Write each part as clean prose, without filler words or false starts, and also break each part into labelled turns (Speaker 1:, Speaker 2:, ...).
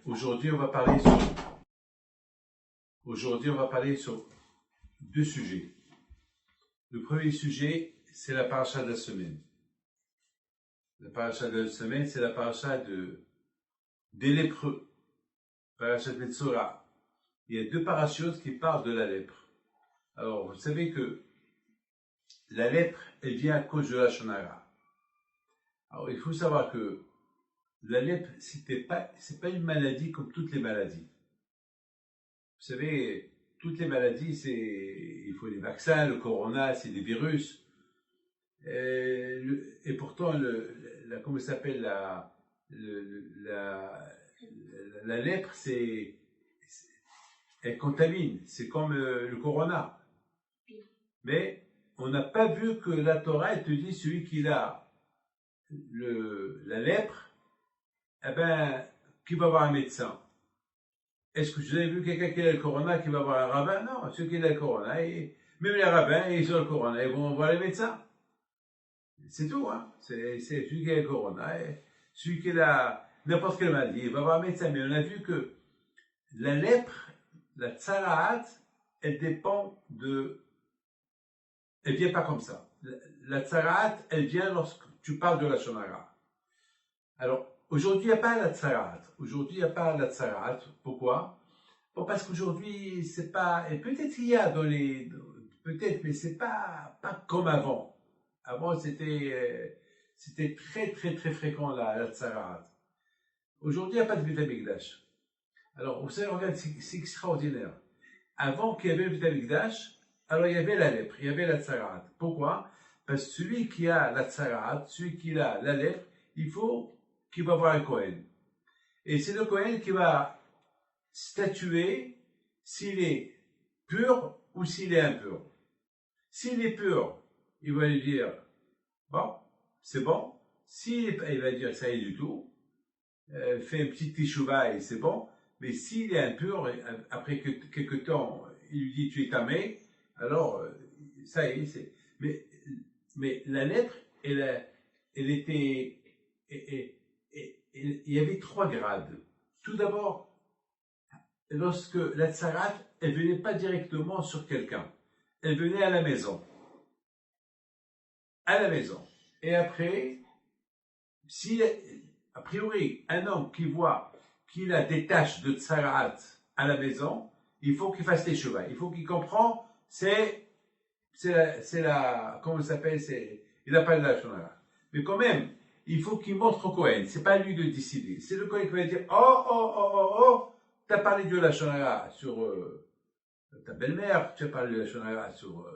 Speaker 1: Aujourd'hui, on va parler sur deux sujets. Le premier sujet, c'est la paracha de la semaine. La paracha de la semaine, c'est la paracha des lépreux. Paracha de Metzora. Il y a deux parachutes qui parlent de la lèpre. Alors, vous savez que la lèpre, elle vient à cause de la Lashon Hara. Alors, il faut savoir que la lèpre, c'est pas une maladie comme toutes les maladies. Vous savez, toutes les maladies, il faut des vaccins, le corona, c'est des virus. Et pourtant, comment ça s'appelle, la lèpre, elle contamine. C'est comme le corona. Mais on n'a pas vu que la Torah, elle te dit, celui qui a la lèpre, eh ben, qui va voir un médecin. Est-ce que vous avez vu quelqu'un qui a le corona qui va voir un rabbin? Non, ceux qui ont le corona, même les rabbins, ils ont le corona, ils vont voir les médecins. C'est tout, hein. C'est celui qui a le corona, celui qui a n'importe quelle maladie, il va voir un médecin. Mais on a vu que la lèpre, la tsaraat, elle dépend elle vient pas comme ça. La tsaraat, elle vient lorsque tu parles de la Lashon Hara. Alors, aujourd'hui, il n'y a pas la tsaraat. Aujourd'hui, il n'y a pas la tsaraat. Pourquoi? Bon, parce qu'aujourd'hui, c'est pas, et peut-être il y a peut-être, mais c'est pas comme avant. Avant, c'était très, très, très fréquent, la tsaraat. Aujourd'hui, il n'y a pas de Beit HaMikdash. Alors, vous savez, regarde, c'est extraordinaire. Avant qu'il y avait le Beit HaMikdash, alors il y avait la lèpre, il y avait la tsaraat. Pourquoi? Parce que celui qui a la tsaraat, celui qui a la lèpre, il faut qu'il va voir un Kohen. Et c'est le Kohen qui va statuer s'il est pur ou s'il est impur. S'il est pur, il va lui dire, bon, c'est bon. Il va dire, ça y est du tout. Fait un petit teshuva et c'est bon. Mais s'il est impur, après quelque temps, il lui dit, tu es tamé, alors, ça y est, mais la lèpre, elle était, il y avait 3 grades. Tout d'abord, lorsque la tsaraat, elle venait pas directement sur quelqu'un. Elle venait à la maison. À la maison. Et après, si, a priori, un homme qui voit qu'il a des taches de tsaraat à la maison, il faut qu'il fasse teshuva. Il faut qu'il comprenne, comment ça s'appelle, il n'a pas de Lashon Hara. Mais quand même, il faut qu'il montre au Kohen. C'est pas lui de décider. C'est le Kohen qui va dire, oh, t'as parlé de Lashon Hara sur ta belle-mère, tu as parlé de Lashon Hara sur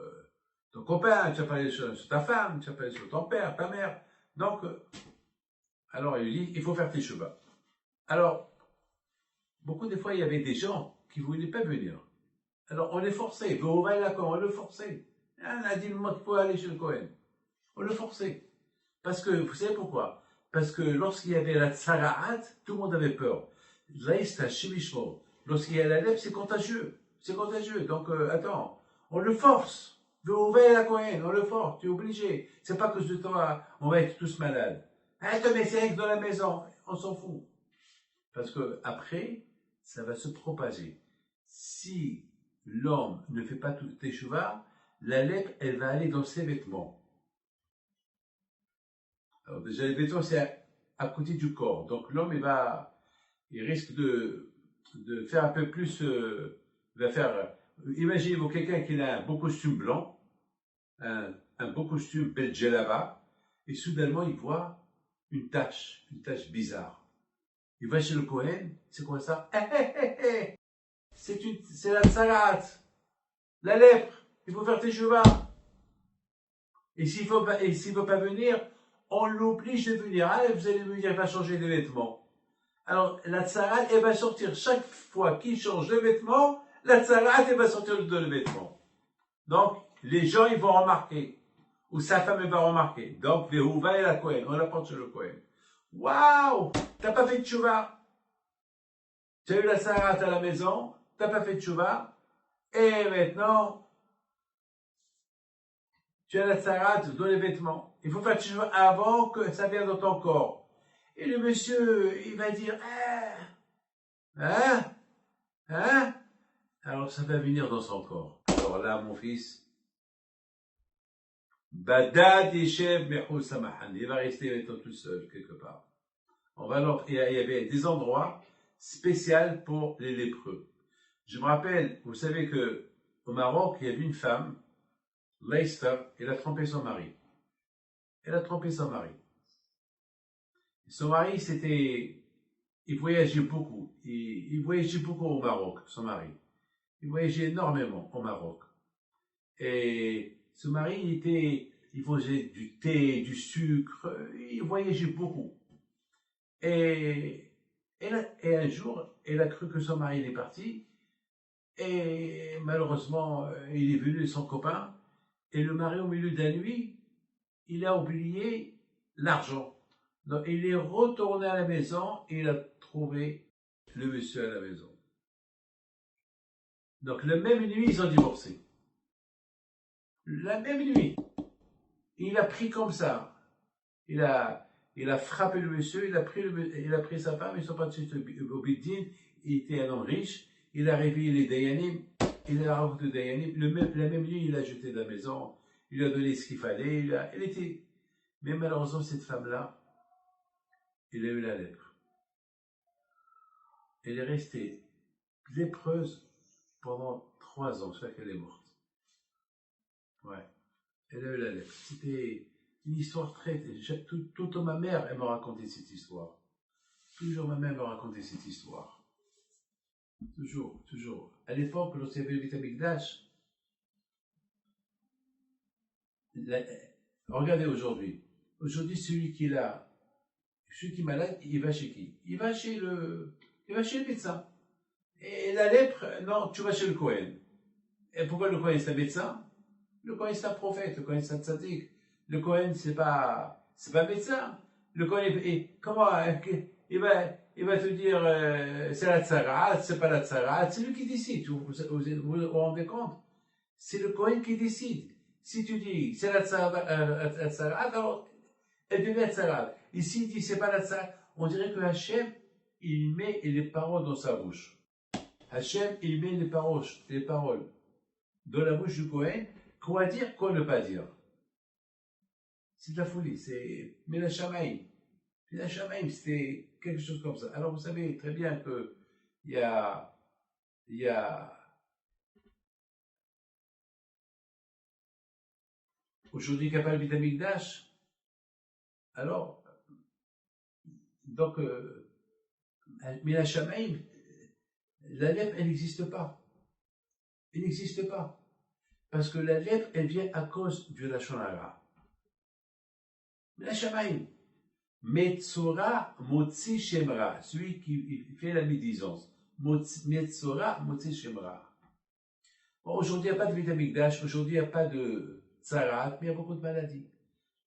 Speaker 1: ton copain, tu as parlé sur ta femme, tu as parlé sur ton père, ta mère. Donc, alors il dit, il faut faire teshuva. Alors, beaucoup de fois, il y avait des gens qui ne voulaient pas venir. Alors, on les forçait. On le forçait. On a dit, il faut aller chez le Kohen. On le forçait. Parce que, vous savez pourquoi? Parce que lorsqu'il y avait la tsaraat, tout le monde avait peur. Laïsta, shivishmo. Lorsqu'il y a la lèpre, c'est contagieux. C'est contagieux. Donc, attends, on le force. La Kohen, on le force. Tu es obligé. C'est pas que de toi, on va être tous malades. Te mets c'est dans la maison. On s'en fout. Parce que après, ça va se propager. Si l'homme ne fait pas tout teshuva, la lèpre, elle va aller dans ses vêtements. Alors déjà, les vêtements, c'est à côté du corps. Donc l'homme, il risque de faire un peu plus, imaginez-vous quelqu'un qui a un beau costume blanc, un beau costume bel djellaba, et soudainement, il voit une tache bizarre. Il va chez le Kohen, c'est quoi ça? C'est la tsaraat, la lèpre, il faut faire teshuva. Et s'il ne veut pas venir, on l'oblige de venir. Ah, vous allez venir, il va changer de vêtements. Alors, la tsaraat, elle va sortir chaque fois qu'il change de vêtements, la tsaraat, elle va sortir de le vêtement. Donc, les gens, ils vont remarquer. Ou sa femme, elle va remarquer. Donc, Vehuva et la Kohen, on apporte sur le Kohen. Waouh! T'as pas fait de tchouva. Tu as eu la tsaraat à la maison, t'as pas fait de tchouva. Et maintenant, Tu as la tsarat dans les vêtements. Il faut faire tchouva avant que ça vienne dans ton corps. Et le monsieur, il va dire, hein, hein, alors ça va venir dans son corps. Alors là, mon fils, Badad Yeshev Mehou Samahan, il va rester étant tout seul quelque part. Il y avait des endroits spéciaux pour les lépreux. Je me rappelle, vous savez que au Maroc, il y avait une femme, Leicester, elle a trompé son mari. Elle a trompé son mari. Son mari, il voyageait beaucoup. Il voyageait beaucoup au Maroc, son mari. Il voyageait énormément au Maroc. Et ce mari, il faisait du thé, du sucre, il voyageait beaucoup. Et un jour, elle a cru que son mari est parti, et malheureusement, il est venu son copain, et le mari, au milieu de la nuit, il a oublié l'argent. Donc, il est retourné à la maison, et il a trouvé le monsieur à la maison. Donc, la même nuit, ils ont divorcé. La même nuit. Il a pris comme ça. Il a frappé le monsieur, il a pris sa femme, ils sont partis au Bidin, il était un homme riche, il a réveillé les Dayanim, il a raconté les Dayanim, la même nuit, il l'a jeté de la maison, il lui a donné ce qu'il fallait, mais malheureusement, cette femme-là, elle a eu la lèpre. Elle est restée lépreuse pendant 3 ans, jusqu'à qu'elle est morte. Ouais, elle a eu la lèpre. C'était une histoire toute ma mère, elle m'a raconté cette histoire. Toujours ma mère me racontait cette histoire. Toujours, toujours. À l'époque, lorsqu'il y avait le Vitamikdash, regardez aujourd'hui. Aujourd'hui, celui qui est malade, il va chez qui? Il va chez le médecin. Et la lèpre, non, tu vas chez le Kohen. Et pourquoi le Kohen c'est un médecin? Le Kohen c'est un prophète, le Kohen c'est un tzaddik. Le Kohen c'est pas un médecin. Le Kohen, comment, il va te dire, c'est la tsarat, c'est pas la tsarat, c'est lui qui décide. Vous rendez compte? C'est le Kohen qui décide. Si tu dis, c'est la tsarat, alors, elle devient tsarat. Et s'il dit, c'est pas la tsarat, on dirait que Hachem, il met les paroles dans sa bouche. Hachem, il met les paroles dans la bouche du Kohen, quoi dire, quoi ne pas dire. C'est de la folie, c'est Mina Shamaim. Mina Shamaim, c'était quelque chose comme ça. Alors vous savez très bien que il y a aujourd'hui qu'il n'y a pas le Vitamikdash. Alors, donc, Mina Shamaim, la lèpre, elle n'existe pas. Elle n'existe pas. Parce que la lèpre, elle vient à cause du Lashon Hara. Mina Shamaim. Metzora Motzi Shemra, celui qui fait la médisance. Metzora Motzi Shemra. Bon, aujourd'hui, il n'y a pas de Vitamikdash, aujourd'hui, il n'y a pas de tsarat, mais il y a beaucoup de maladies.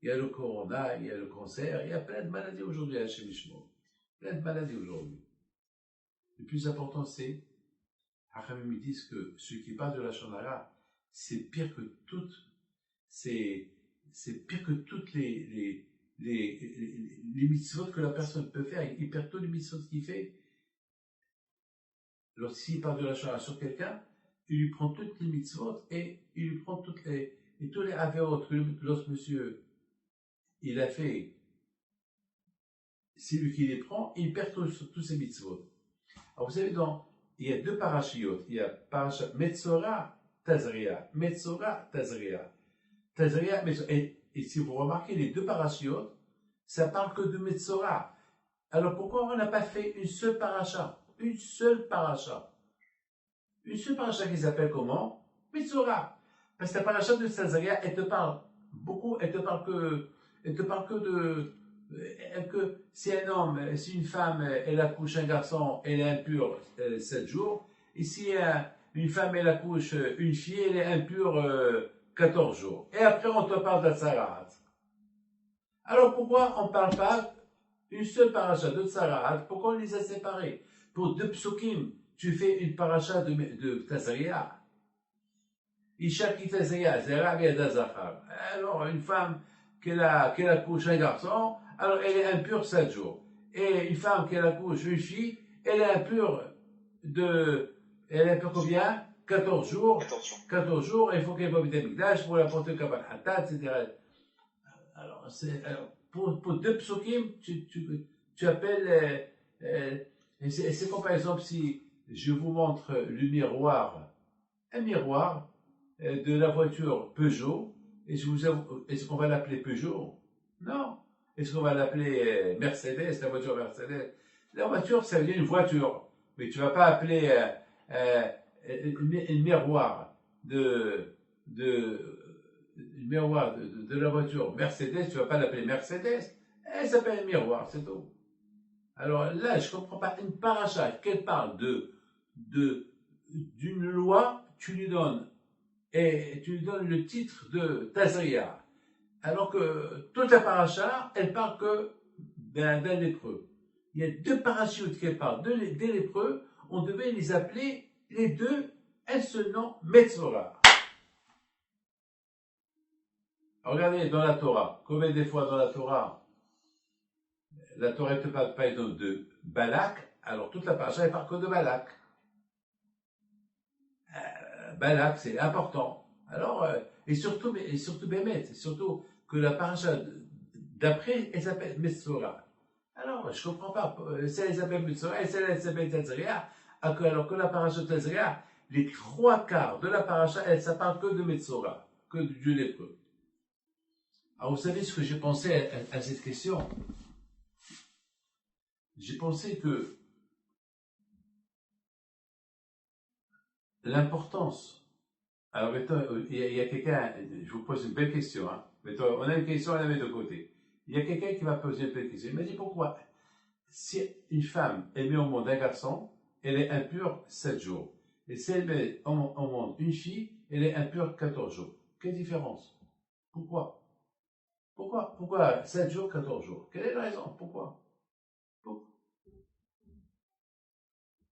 Speaker 1: Il y a le corona, il y a le cancer, il y a plein de maladies aujourd'hui à Shemishmo. Plein de maladies aujourd'hui. Le plus important, c'est, Hachamim me disent que celui qui parle de la Shonara, c'est pire que toutes, c'est pire que toutes les mitzvot que la personne peut faire. Il perd tous les mitzvot qu'il fait. Lorsqu'il parle de la Shonara sur quelqu'un, il lui prend toutes les mitzvot et il lui prend tous les avérotes que lorsque monsieur il a fait, c'est lui qui les prend, il perd tous ses mitzvot. Alors vous savez, il y a 2 parachiotes. Il y a parachat Metzora, Tazria. Metzora, Tazria. Tazria, Metzora. Et si vous remarquez, les 2 parachiotes, ça parle que de Metzora. Alors pourquoi on n'a pas fait une seule paracha? Une seule paracha. Une seule paracha qui s'appelle comment? Metzora. Parce que la paracha de Tazria, elle te parle beaucoup, elle te parle que si un homme, si une femme, elle accouche un garçon, elle est impure 7 jours, et si une femme, elle accouche une fille, elle est impure 14 jours. Et après, on te parle de Tsarat. Alors pourquoi on ne parle pas une seule paracha de Tsarat? Pourquoi on les a séparés? Pour 2 psukim, tu fais une paracha de Tazria. Isha Kitazaya, Zera Biada Zahar. Alors, une femme qu'elle accouche un garçon, alors elle est impure 7 jours. Et une femme qu'elle accouche une fille, elle est impure combien? 14 jours. 14 jours, il faut qu'elle voie des Mikdash pour apporter le Kabbalah Hatat, etc. Alors, pour deux psukim, tu appelles, c'est comme par exemple si je vous montre le miroir, un miroir de la voiture Peugeot, est-ce qu'on va l'appeler Peugeot? Non. Est-ce qu'on va l'appeler Mercedes, la voiture Mercedes? La voiture, ça veut dire une voiture, mais tu vas pas appeler un miroir de la voiture Mercedes, tu vas pas l'appeler Mercedes, elle s'appelle un miroir, c'est tout. Alors là, je comprends pas, une paracha, qu'elle parle d'une loi, tu lui donnes le titre de Tazria, alors que toute la paracha, elle parle que d'un lépreux. Il y a deux parachutes qui parlent des lépreux, on devait les appeler les deux un seul nom, Metzora. Regardez dans la Torah, combien de fois dans la Torah te parle pas de Balak, alors toute la paracha elle parle que de Balak. Balak, c'est important. Alors, et surtout Bémet, surtout que la paracha d'après, elle s'appelle Metzora. Alors, je comprends pas, celle elle s'appelle Metzora et celle elle s'appelle Tazria, alors que la paracha de Tazria, les 3/4 de la paracha, ça parle que de Metzora, que du Dieu lépreux. Alors, vous savez ce que j'ai pensé à cette question? J'ai pensé que l'importance. Alors, mettons, il y a quelqu'un, je vous pose une belle question, hein. Mettons, on a une question, on la met de côté. Il y a quelqu'un qui m'a posé une belle question. Il m'a dit pourquoi, si une femme est mise au monde un garçon, elle est impure 7 jours. Et si elle met au monde une fille, elle est impure 14 jours. Quelle différence? Pourquoi? Pourquoi 7 jours, 14 jours? Quelle est la raison? Pourquoi?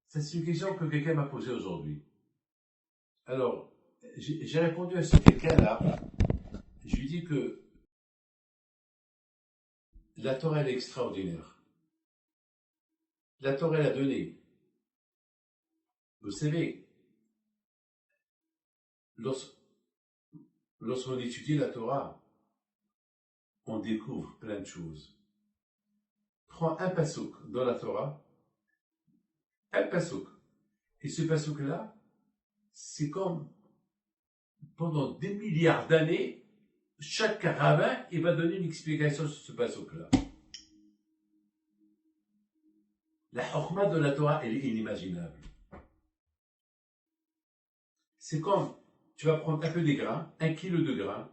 Speaker 1: Ça, c'est une question que quelqu'un m'a posée aujourd'hui. Alors, j'ai répondu à ce quelqu'un-là. Je lui dis que la Torah, elle est extraordinaire. La Torah, elle a donné. Vous savez, lorsqu'on étudie la Torah, on découvre plein de choses. Prends un pasouk dans la Torah, un pasouk. Et ce pasouk-là, c'est comme pendant des milliards d'années, chaque rabbin, il va donner une explication sur ce pasouk-là. La chokhma de la Torah, elle est inimaginable. C'est comme, tu vas prendre un peu des grains, 1 kilo de grains,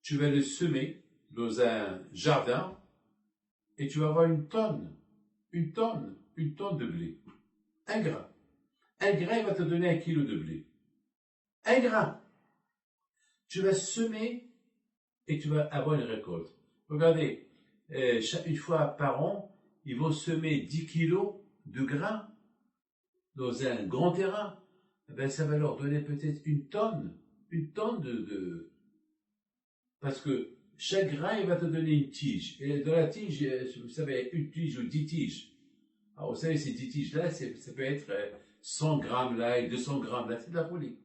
Speaker 1: tu vas le semer dans un jardin, et tu vas avoir une tonne de blé. Un grain. Un grain va te donner 1 kilo de blé. Un grain. Tu vas semer et tu vas avoir une récolte. Regardez, une fois par an, ils vont semer 10 kilos de grains dans un grand terrain. Ben, ça va leur donner peut-être une tonne de... Parce que chaque grain, il va te donner une tige. Et dans la tige, vous savez, une tige ou 10 tiges. Alors, vous savez, ces 10 tiges-là, ça peut être 100 grammes là et 200 grammes là, c'est de la folie.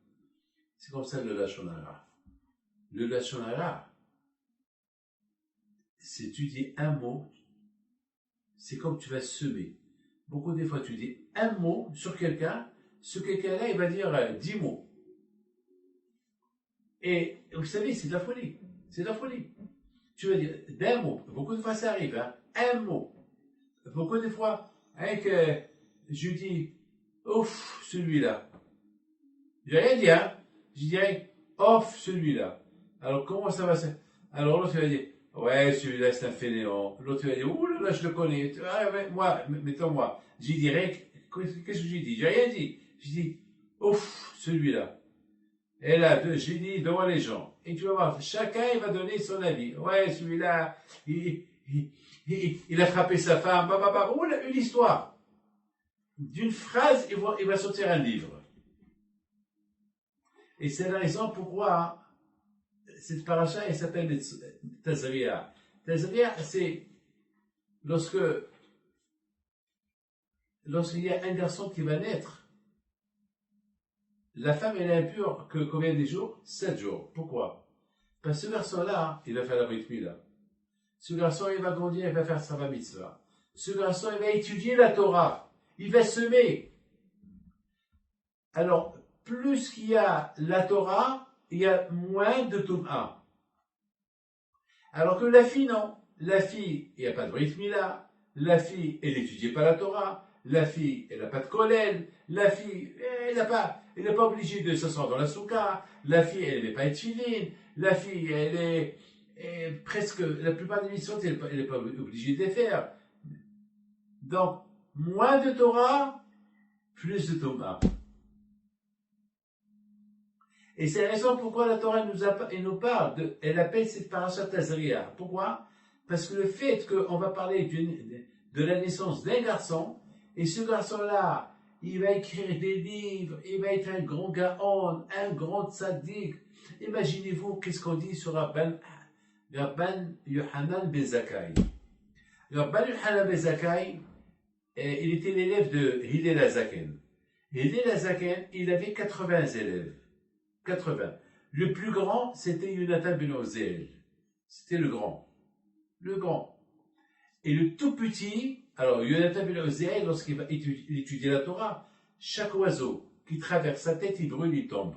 Speaker 1: C'est comme ça le Lashon Hara. Le Lashon Hara, c'est tu dis un mot, c'est comme tu vas semer. Beaucoup des fois, tu dis un mot sur quelqu'un, ce quelqu'un-là, il va dire 10 mots. Et vous savez, c'est de la folie. C'est de la folie. Tu vas dire d'un mot. Beaucoup de fois, ça arrive, hein. Un mot. Beaucoup de fois, que je dis, ouf, celui-là. Je n'ai rien dit, hein. Je dirais, ouf, celui-là. Alors, comment ça va se... Alors, l'autre, il va dire, ouais, celui-là, c'est un fainéant. L'autre, il va dire, ouh là, je le connais. Ah, ouais, moi, mettons-moi. J'y dirais, qu'est-ce que j'ai dit? J'ai rien dit. J'ai dit, ouf, celui-là. Et là, je dis devant les gens. Et tu vas voir, chacun, il va donner son avis. Ouais, celui-là, il a frappé sa femme, ouh là, une histoire. D'une phrase, il va sortir un livre. Et c'est la raison pourquoi cette paracha, elle s'appelle Tazria. Tazria, c'est lorsqu'il y a un garçon qui va naître, la femme, elle est impure que combien de jours? 7 jours. Pourquoi? Parce que ce garçon-là, il va faire la brit mila. Ce garçon, il va grandir, il va faire sa bar mitzvah. Ce garçon, il va étudier la Torah. Il va semer. Alors, plus qu'il y a la Torah, il y a moins de Tum'a. Alors que la fille, non. La fille, il n'y a pas de brit mila. La fille, elle n'étudie pas la Torah. La fille, elle n'a pas de kollel. La fille, elle n'est pas obligée de s'asseoir dans la soukha. La fille, elle n'est pas étudiée. La fille, elle est presque, la plupart des missions, elle n'est pas obligée de les faire. Donc, moins de Torah, plus de Tum'a. Et c'est la raison pourquoi la Torah nous parle, elle appelle cette parashat Tazria. Pourquoi? Parce que le fait qu'on va parler de la naissance d'un garçon, et ce garçon-là, il va écrire des livres, il va être un grand gaon, un grand tzaddik. Imaginez-vous qu'est-ce qu'on dit sur Rabban Yohanan ben Zakkai. Rabban Yohanan ben Zakkai, il était l'élève de Hillel HaZaken. Hillel HaZaken, il avait 80 élèves. 80. Le plus grand, c'était Yonatan ben Ozel. C'était le grand. Le grand. Et le tout petit, alors Yonatan ben Ozel, lorsqu'il va étudier la Torah, chaque oiseau qui traverse sa tête, il brûle, il tombe.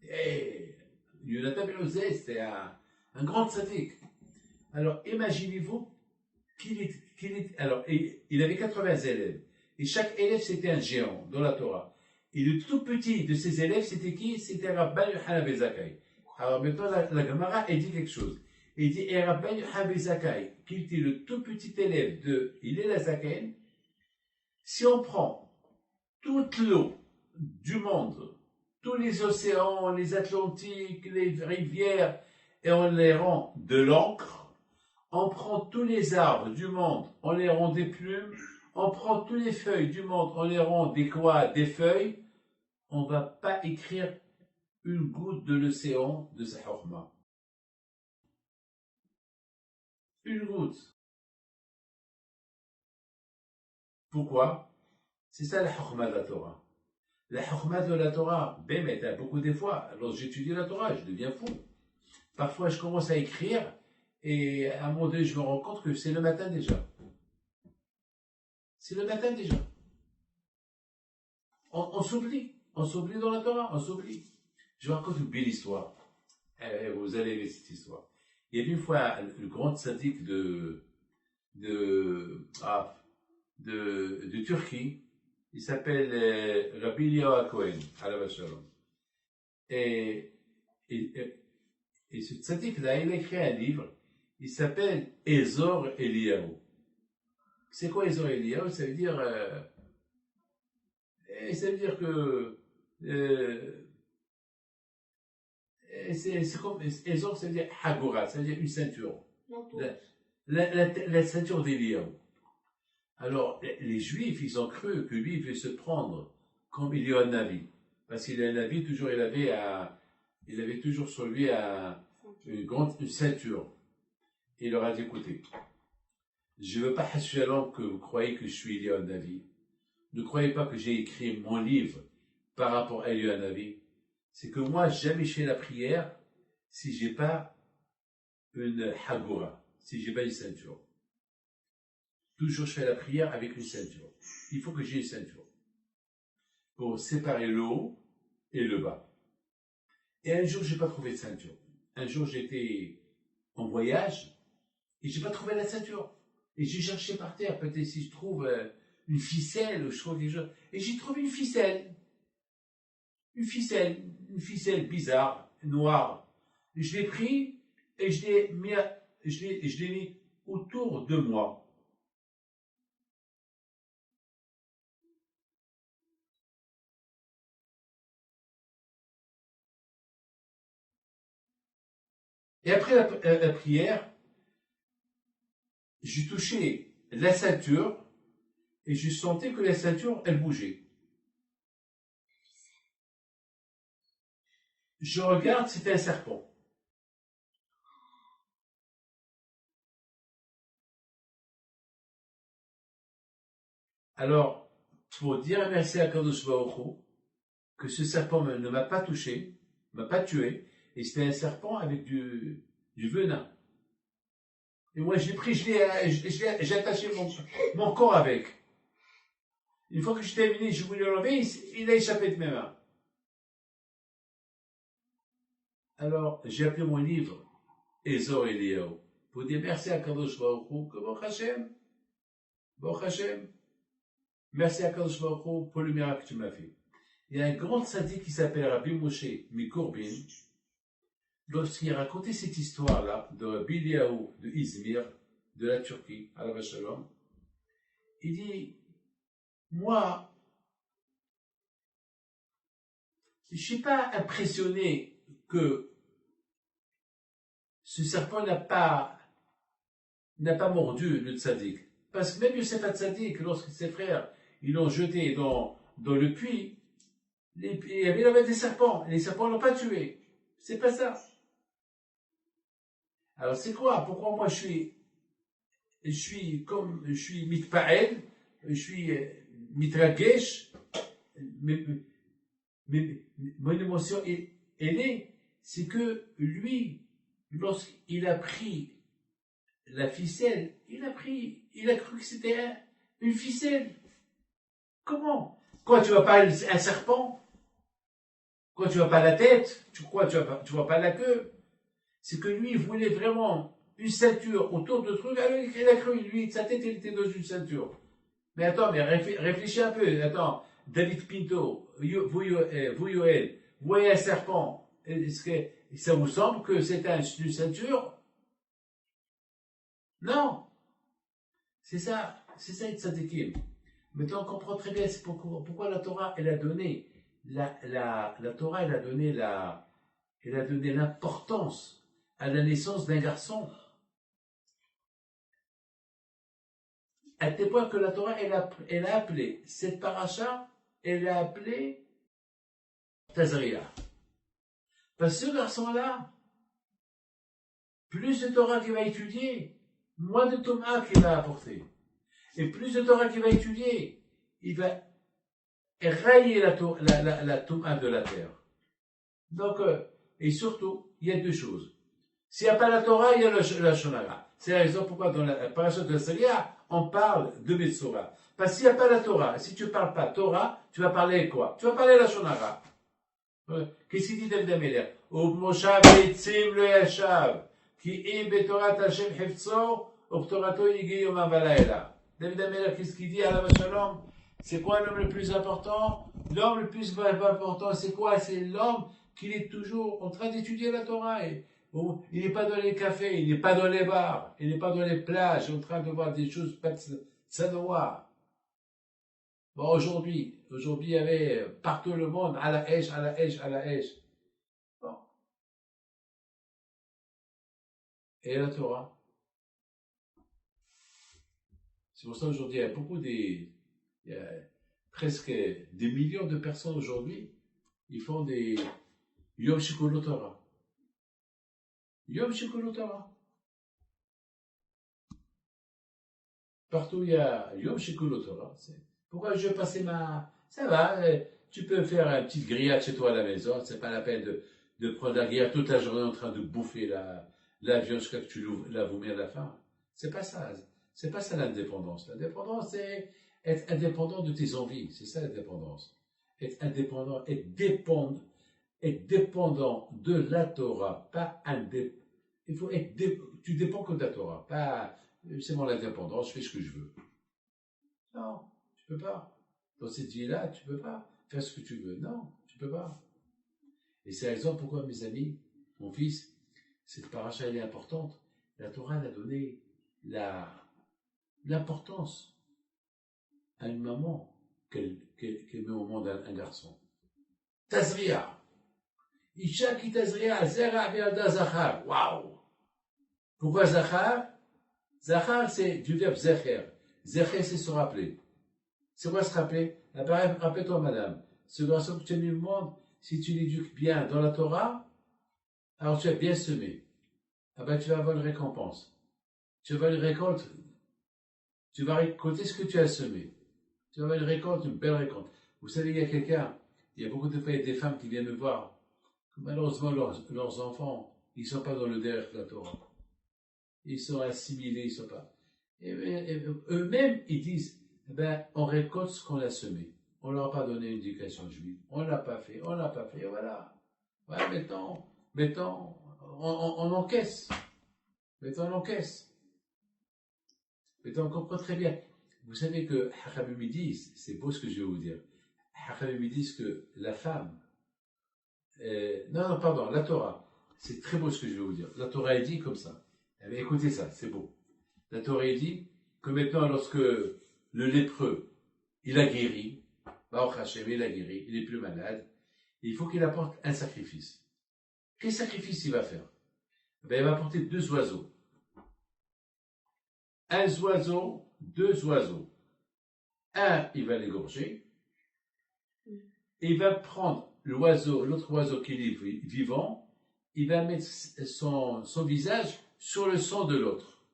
Speaker 1: Et Yonatan ben Ozel, c'était un grand tzaddik. Alors imaginez-vous alors, il avait 80 élèves. Et chaque élève, c'était un géant dans la Torah. Et le tout petit de ses élèves, c'était qui? C'était Rabban Yohanan ben Zakkai. Alors maintenant, la Gemara, elle dit quelque chose. Elle dit, et Rabban Yohanan ben Zakkai, qui était le tout petit élève de Hillel HaZaken, si on prend toute l'eau du monde, tous les océans, les Atlantiques, les rivières, et on les rend de l'encre, on prend tous les arbres du monde, on les rend des plumes, on prend toutes les feuilles du monde, on les rend des quoi? Des feuilles. On ne va pas écrire une goutte de l'océan de sa chorma. Une goutte. Pourquoi? C'est ça la chorma de la Torah. La chorma de la Torah, bémet, beaucoup des fois, lorsque j'étudie la Torah, je deviens fou. Parfois, je commence à écrire, et à un moment donné, je me rends compte que c'est le matin déjà. C'est le matin déjà. On s'oublie. On s'oublie dans la Torah, on s'oublie. Je vous raconte une belle histoire. Vous allez aimer cette histoire. Il y avait une fois le grand tzaddik de Turquie. Il s'appelle Rabbi Eliyahu Cohen, alav shalom. Et ce tzaddik-là, il a écrit un livre. Il s'appelle Ezor Eliyahu. C'est quoi Ezor Eliyahu? Ça veut dire que c'est comme Ezor, ça veut dire Hagora, ça veut dire une ceinture. La ceinture d'Eliyahu. Alors, les Juifs, ils ont cru que lui, il devait se prendre comme Eliyahu Navi. Parce qu'il est un Navi, toujours, il avait toujours sur lui une ceinture. Il leur a dit, écoutez, je ne veux pas, Hashalom, que vous croyez que je suis Eliyahu Navi. Ne croyez pas que j'ai écrit mon livre par rapport à Eliyahu Navi. C'est que moi, jamais je fais la prière si je n'ai pas une hagora, si je n'ai pas une ceinture. Toujours je fais la prière avec une ceinture. Il faut que j'ai une ceinture pour séparer le haut et le bas. Et un jour, je n'ai pas trouvé de ceinture. Un jour, j'étais en voyage et je n'ai pas trouvé la ceinture. Et j'ai cherché par terre, peut-être si je trouve une ficelle ou je trouve quelque chose. Et j'ai trouvé une ficelle. Une ficelle bizarre, noire. Et je l'ai pris et je l'ai mis autour de moi. Et après la prière, j'ai touché la ceinture et je sentais que la ceinture, elle bougeait. je regarde, c'était un serpent. Alors, pour dire merci à Kadosh Baruch Hu, que ce serpent ne m'a pas touché, ne m'a pas tué, et c'était un serpent avec du venin. Et moi, je l'ai pris, j'ai attaché mon corps avec. Une fois que j'ai terminé, je voulais l'enlever, il a échappé de mes mains. Alors, j'ai appelé mon livre, Ezor Eliyahu, pour dire merci à Kadosh Baruch Hu, que Baruch Hashem, merci à Kadosh Baruch Hu pour le miracle que tu m'as fait. Il y a un grand sadique qui s'appelle Rabbi Moshe Mikourbin. Lorsqu'il a raconté cette histoire-là de Rabbi Eliyahu de Izmir, de la Turquie, à la Shalom, il dit, moi, je ne suis pas impressionné que ce serpent n'a pas mordu le tzaddik. Parce que même Yosef HaTzadik, lorsque ses frères, ils l'ont jeté dans le puits, il y avait des serpents, et les serpents ne l'ont pas tué. C'est pas ça. Alors c'est quoi? Pourquoi moi je suis mitpael, je suis mitragesh, mais mon émotion est née, c'est que lui, lorsqu'il a pris la ficelle, il a cru que c'était une ficelle. Comment? Quoi, tu vois pas un serpent? Quoi, tu vois pas la tête? Tu vois pas la queue? C'est que lui, il voulait vraiment une ceinture autour de trucs, alors il a cru, lui, sa tête, elle était dans une ceinture. Mais attends, mais réfléchis un peu, attends, David Pinto, vous Yoel, vous voyez un serpent, est-ce que ça vous semble que c'est une ceinture? Non! C'est ça, être tzadikim. Maintenant, on comprend très bien pourquoi la Torah, elle a donné, la Torah, elle a donné l'importance à la naissance d'un garçon. À tel point que la Torah, elle a appelé cette paracha, elle a appelé Tazria. Parce que ce garçon-là, plus de Torah qu'il va étudier, moins de Thomas qu'il va apporter. Et plus de Torah qu'il va étudier, il va rayer la Thomas de la terre. Donc, et surtout, il y a deux choses. S'il n'y a pas la Torah, il y a la Shonara. C'est la raison pourquoi dans la paracha de la Saria, on parle de Betsora. Parce qu'il n'y a pas la Torah, si tu ne parles pas Torah, tu vas parler quoi? Tu vas parler la Shonara. Qu'est-ce qu'il dit David Améler? Moshav etzim le yashav, ki im betorat Hashem hifzo, ubtorato yigi yomam valayla. David Améler, qu'est-ce qu'il dit à la Shalom? C'est quoi l'homme le plus important? L'homme le plus important, c'est quoi? C'est l'homme qui est toujours en train d'étudier la Torah. Il n'est pas dans les cafés, il n'est pas dans les bars, il n'est pas dans les plages, en train de voir des choses pas sanoa. Bon, aujourd'hui, il y avait partout le monde, à la Hesh, à la Hesh, à la Hesh. Bon. Et la Torah? C'est pour ça aujourd'hui, il y a presque des millions de personnes aujourd'hui, ils font des Yom Shikolo Torah. Yom Shikolo Torah. Partout il y a Yom Shikolo Torah. Pourquoi je vais passer Ça va, tu peux faire une petite grillade chez toi à la maison, c'est pas la peine de prendre la grillade toute la journée en train de bouffer la viande jusqu'à ce que tu la vomis à la fin. C'est pas ça. C'est pas ça l'indépendance. L'indépendance, c'est être indépendant de tes envies. C'est ça l'indépendance. Être indépendant, être dépendant de la Torah, pas indépendant. Il faut tu dépends que de la Torah, pas c'est mon indépendance, je fais ce que je veux. Non, tu peux pas. Dans cette vie-là, tu peux pas faire ce que tu veux. Non, tu peux pas. Et c'est la raison pourquoi, mes amis, mon fils, cette paracha elle est importante. La Torah elle a donné l'importance à une maman qu'elle met au monde un garçon. Tazria. Isha ki tazria, zera be'alda zachar. Waouh! Pourquoi zachar? Zachar, c'est du verbe zecher. Zecher, c'est se rappeler. C'est quoi se rappeler? Rappelle-toi, madame, ce garçon que tu as mis au monde, si tu l'éduques bien dans la Torah, alors tu as bien semé. Ah ben, tu vas avoir une récompense. Tu vas avoir une récolte. Tu vas récolter ce que tu as semé. Tu vas avoir une récolte, une belle récolte. Vous savez, il y a beaucoup de fois, il y a des femmes qui viennent me voir. Malheureusement, leurs enfants, ils ne sont pas dans le derrière de la Torah. Ils sont assimilés, ils ne sont pas. Et eux-mêmes, ils disent, eh ben, on récolte ce qu'on a semé. On ne leur a pas donné une éducation juive. On ne l'a pas fait, voilà. Ouais, mettons, on encaisse. Mettons, on encaisse. Mettons, on comprend très bien. Vous savez que Hachamim me disent, c'est beau ce que je vais vous dire. Hachamim me disent que la femme, non, pardon, la Torah, c'est très beau ce que je vais vous dire. La Torah, elle dit comme ça. Eh bien, écoutez ça, c'est beau. La Torah, elle dit que maintenant, lorsque le lépreux, il a guéri, Baruch Hashem, il a guéri, il n'est plus malade, il faut qu'il apporte un sacrifice. Quel sacrifice il va faire? Eh bien, il va apporter 2 oiseaux. Un oiseau, 2 oiseaux. Un, il va l'égorger. Et il va prendre l'autre oiseau qui est vivant, il va mettre son visage sur le sang de l'autre.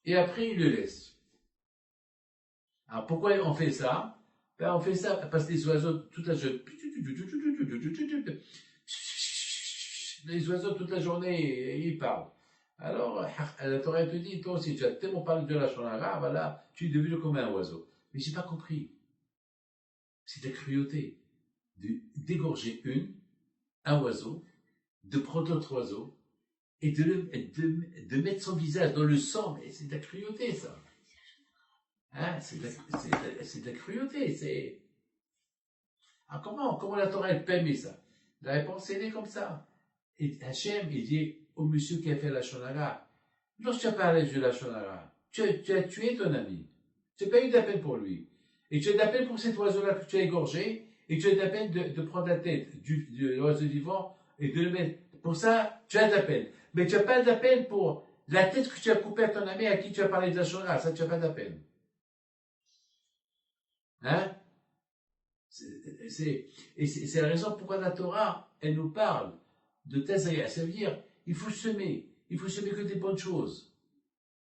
Speaker 1: Et après, il le laisse. Alors, pourquoi on fait ça? Ben, on fait ça parce que les oiseaux, toute la journée, les oiseaux, toute la journée, ils parlent. Alors, la Torah te dit, toi aussi, tu as tellement parlé de la Shonara, voilà, tu es devenu comme un oiseau. Mais j'ai pas compris. C'est de la cruauté. D'égorger un oiseau, de prendre l'autre oiseau, et de mettre son visage dans le sang. Mais c'est de la cruauté, ça. Hein, c'est de la cruauté. Alors comment la Torah, elle permet ça? La réponse, elle est comme ça. Et Hachem, il dit au monsieur qui a fait la Shonara, lorsque tu as parlé de la Shonara, tu as tué ton ami. Tu n'as pas eu d'appel pour lui. Et tu as d'appel pour cet oiseau-là que tu as égorgé, et tu as d'appel de prendre la tête de l'oiseau vivant et de le mettre. Pour ça, tu as d'appel. Mais tu n'as pas d'appel pour la tête que tu as coupée à ton ami à qui tu as parlé de la Shonara. Ça, tu n'as pas d'appel. Hein? C'est la raison pourquoi la Torah, elle nous parle de Tazria. Ça veut dire, il faut semer que des bonnes choses.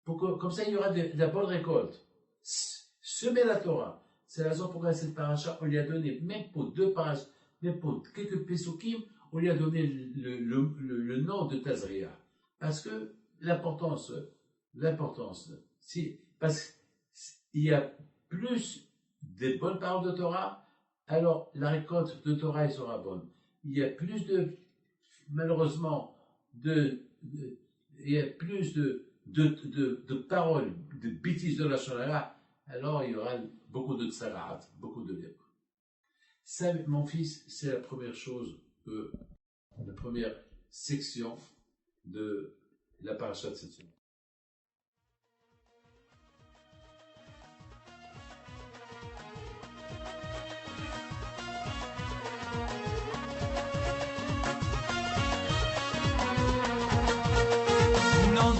Speaker 1: Comme ça, il y aura de la bonne récolte. Semer la Torah. C'est la raison pourquoi cette paracha, on lui a donné, même pour 2 parachas, même pour quelques pesukim, on lui a donné le nom de Tazria. Parce que l'importance, parce qu'il y a plus des bonnes paroles de Torah, alors la récolte de Torah, elle sera bonne. Il y a plus malheureusement, il y a plus de paroles, de bêtises de la Shonara, alors il y aura beaucoup de tsarat, beaucoup de lèpre. Ça, mon fils, c'est la première chose, la première section de la paracha de cette semaine.
Speaker 2: Non